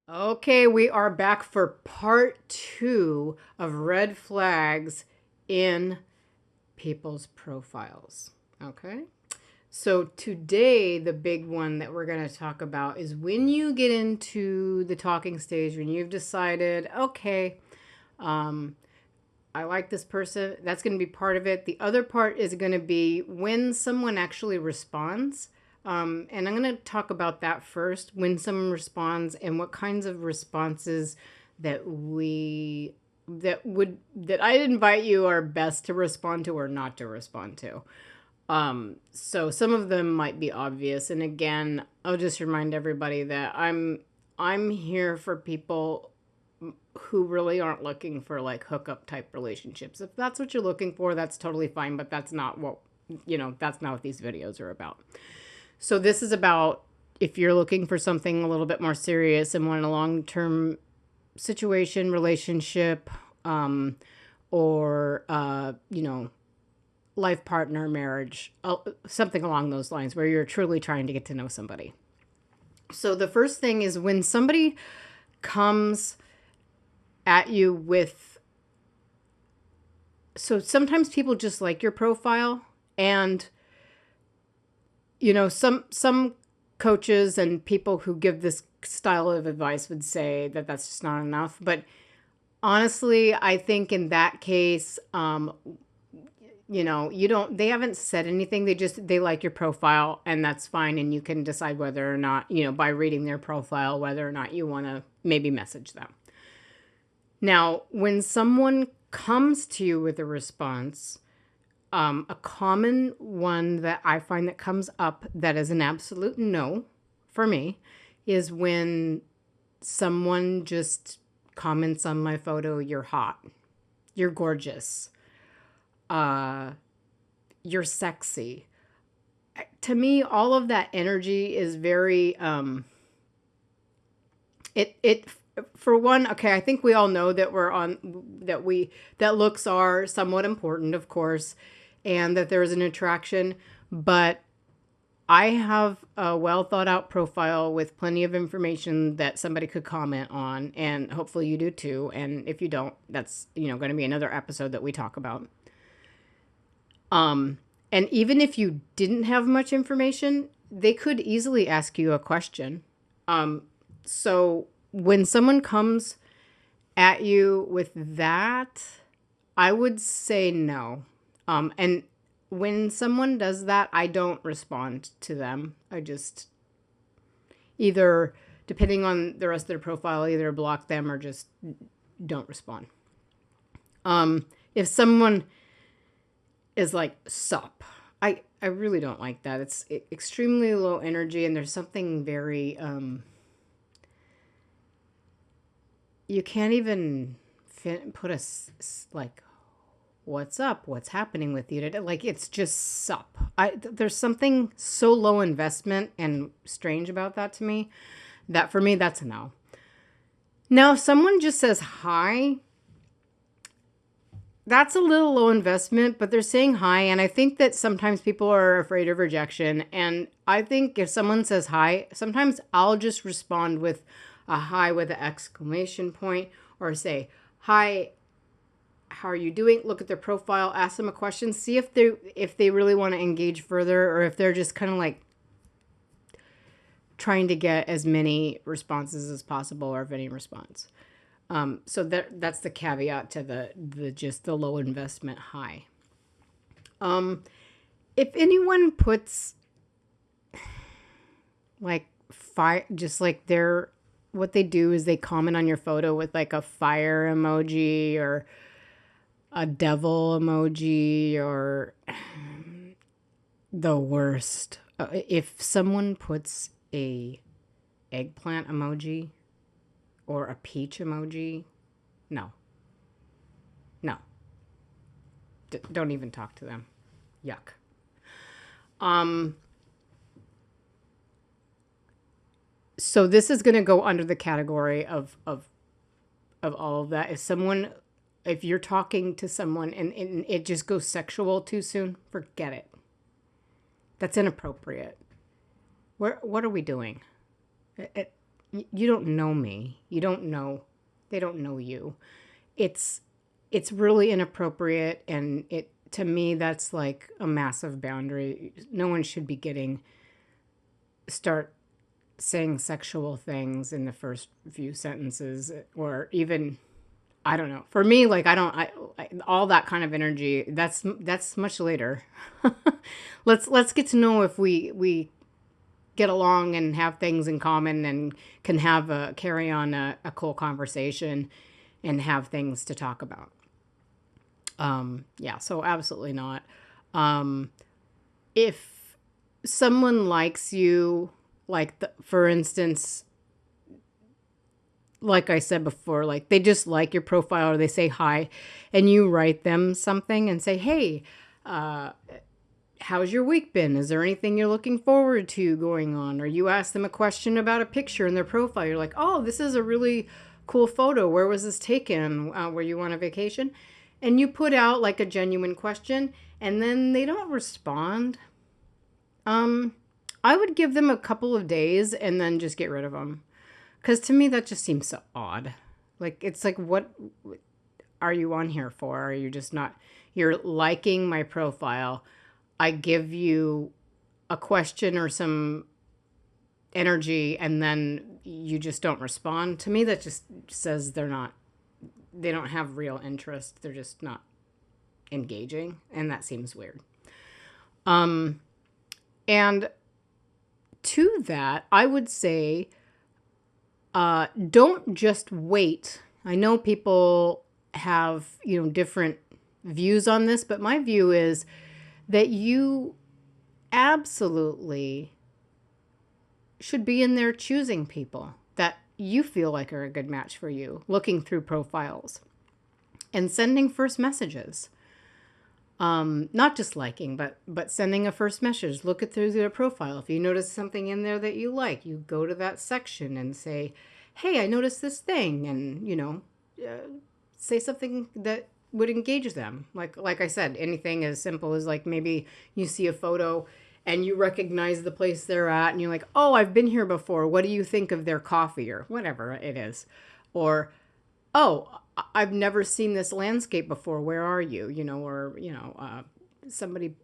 Okay, we are back for part two of red flags in people's profiles. Okay, so today, the big one that we're going to talk about is when you get into the talking stage, when you've decided, okay, um, I like this person, that's going to be part of it. The other part is going to be when someone actually responds. And I'm going to talk about that first, when someone responds and what kinds of responses that that I'd invite you are best to respond to or not to respond to. So some of them might be obvious. And again, I'll just remind everybody that I'm here for people who really aren't looking for like hookup type relationships. If that's what you're looking for, that's totally fine, but that's not what, that's not what these videos are about. So this is about if you're looking for something a little bit more serious and want a long-term situation, relationship, or, life partner, marriage, something along those lines where you're truly trying to get to know somebody. So the first thing is when somebody comes at you with, so sometimes people just like your profile, and some coaches and people who give this style of advice would say that that's just not enough, but honestly, I think in that case, they haven't said anything. They like your profile, and that's fine. And you can decide whether or not, by reading their profile, whether or not you want to maybe message them. Now, when someone comes to you with a response, a common one that I find that comes up that is an absolute no for me is when someone just comments on my photo, "You're hot, you're gorgeous, you're sexy." To me, all of that energy is very it for one, okay, I think we all know that that looks are somewhat important, of course, and that there is an attraction, but I have a well thought out profile with plenty of information that somebody could comment on, and hopefully you do too. And if you don't, that's going to be another episode that we talk about. And even if you didn't have much information, they could easily ask you a question. So when someone comes at you with that, I would say no. And when someone does that, I don't respond to them. I just either, depending on the rest of their profile, either block them or just don't respond. If someone is like, "Sup," I really don't like that. It's extremely low energy, and there's something very you can't even put a like, "What's up? What's happening with you today?" Like, it's just sup. There's something so low investment and strange about that to me, that for me, that's a no. Now, if someone just says hi, that's a little low investment, but they're saying hi. And I think that sometimes people are afraid of rejection. And I think if someone says hi, sometimes I'll just respond with a hi with an exclamation point, or say, "Hi, how are you doing?" Look at their profile, ask them a question, see if they really want to engage further, or if they're just kind of like trying to get as many responses as possible, or if any response. So that's the caveat to the just the low investment high. If anyone puts like fire, just like what they do is they comment on your photo with like a fire emoji or a devil emoji or the worst. If someone puts a eggplant emoji or a peach emoji, no. No. Don't even talk to them. Yuck. So this is going to go under the category of all of that. If you're talking to someone and it just goes sexual too soon, forget it. That's inappropriate. What are we doing? you don't know me. They don't know you. It's it's really inappropriate, and it to me that's like a massive boundary. No one should be start saying sexual things in the first few sentences, or even, I don't know. For me, like I all that kind of energy, that's much later. Let's get to know if we get along and have things in common and can have a carry on a cool conversation and have things to talk about. Yeah, so absolutely not. If someone likes you, like for instance, like I said before, like they just like your profile or they say hi, and you write them something and say, hey, how's your week been? Is there anything you're looking forward to going on? Or you ask them a question about a picture in their profile. You're like, oh, this is a really cool photo. Where was this taken? Were you on a vacation? And you put out like a genuine question, and then they don't respond. I would give them a couple of days and then just get rid of them. Because to me, that just seems so odd. Like, it's like, what are you on here for? Are you just not, you're liking my profile. I give you a question or some energy, and then you just don't respond. To me, that just says they don't have real interest. They're just not engaging. And that seems weird. And to that, I would say, don't just wait. I know people have, different views on this, but my view is that you absolutely should be in there choosing people that you feel like are a good match for you, looking through profiles and sending first messages. Not just liking, but sending a first message. Look at through their profile. If you notice something in there that you like, you go to that section and say, hey, I noticed this thing, and say something that would engage them. Like I said, anything as simple as like maybe you see a photo and you recognize the place they're at, and you're like, oh, I've been here before. What do you think of their coffee, or whatever it is? Or, oh, I've never seen this landscape before. Where are you? Somebody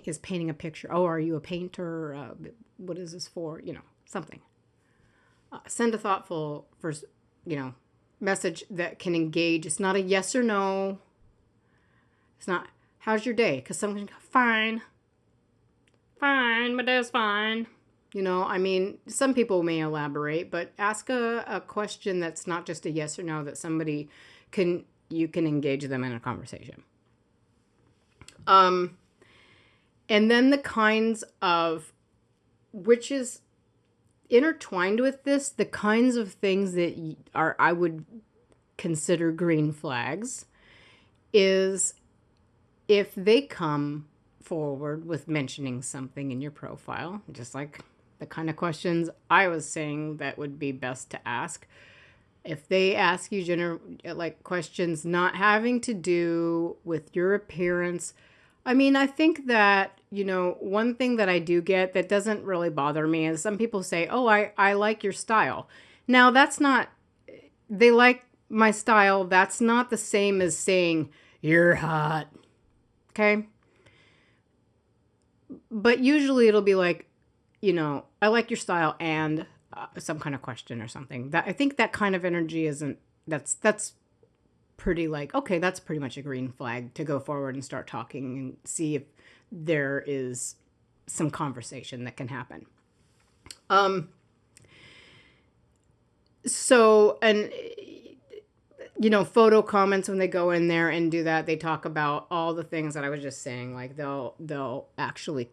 is painting a picture. Oh, are you a painter? What is this for? Something. Send a thoughtful first, message that can engage. It's not a yes or no. It's not, how's your day? Because someone can go, fine. Fine, my day's fine. Some people may elaborate, but ask a question that's not just a yes or no, that you can engage them in a conversation. And then the kinds of, which is intertwined with this, the kinds of things that I would consider green flags is if they come forward with mentioning something in your profile, just like the kind of questions I was saying that would be best to ask. If they ask you questions not having to do with your appearance, I think that, one thing that I do get that doesn't really bother me is some people say, oh, I like your style. Now, they like my style. That's not the same as saying you're hot. Okay? But usually it'll be like, I like your style and some kind of question or something. That I think that kind of energy that's pretty like, okay, that's pretty much a green flag to go forward and start talking and see if there is some conversation that can happen. So, and photo comments, when they go in there and do that, they talk about all the things that I was just saying. Like they'll actually,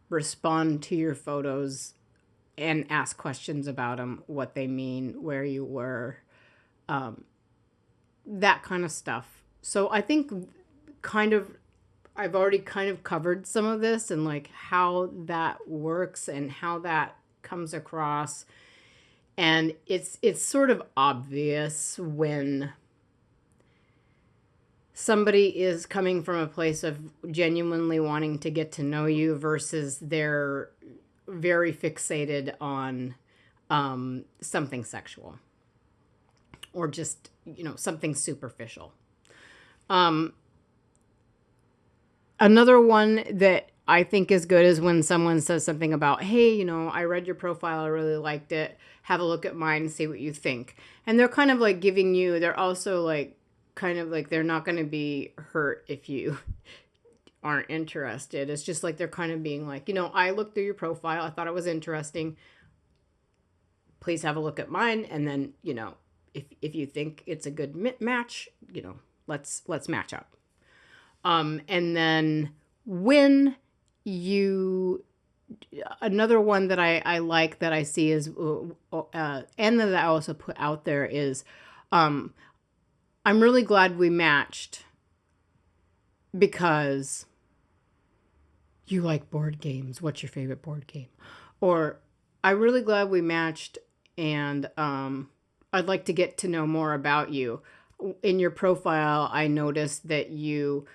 respond to your photos and ask questions about them, what they mean, where you were, that kind of stuff. So I think I've already kind of covered some of this and like how that works and how that comes across. And it's sort of obvious when somebody is coming from a place of genuinely wanting to get to know you versus they're very fixated on something sexual or just, something superficial. Another one that I think is good is when someone says something about, hey, I read your profile, I really liked it. Have a look at mine and see what you think. And they're kind of like giving you, they're also like, kind of like, they're not going to be hurt if you aren't interested. It's just like they're kind of being like, I looked through your profile, I thought it was interesting. Please have a look at mine. And then, if you think it's a good match, let's match up. And then when another one that I like that I see is, and that I also put out there is, I'm really glad we matched because you like board games. What's your favorite board game? Or I'm really glad we matched and, I'd like to get to know more about you. In your profile, I noticed that you,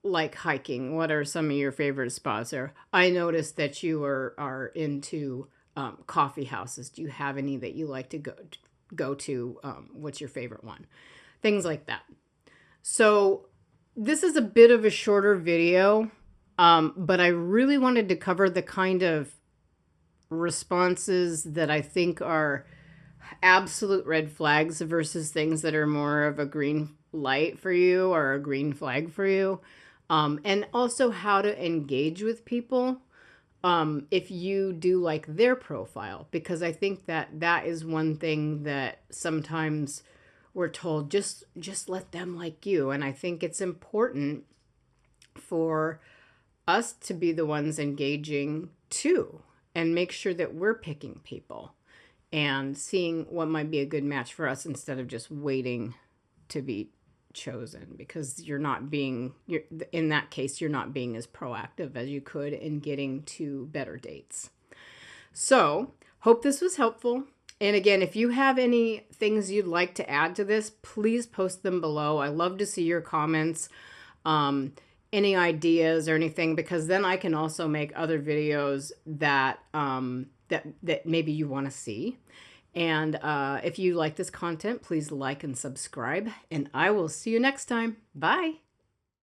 like hiking. What are some of your favorite spots? Or I noticed that you are into coffee houses. Do you have any that you like to go to? What's your favorite one? Things like that. So this is a bit of a shorter video, but I really wanted to cover the kind of responses that I think are absolute red flags versus things that are more of a green light for you or a green flag for you. And also how to engage with people if you do like their profile, because I think that is one thing that sometimes we're told, just let them like you. And I think it's important for us to be the ones engaging too and make sure that we're picking people and seeing what might be a good match for us instead of just waiting to be chosen, because in that case, you're not being as proactive as you could in getting to better dates. So hope this was helpful. And again, if you have any things you'd like to add to this, please post them below. I love to see your comments, any ideas or anything, because then I can also make other videos that maybe you want to see. And if you like this content, please like and subscribe, and I will see you next time. Bye.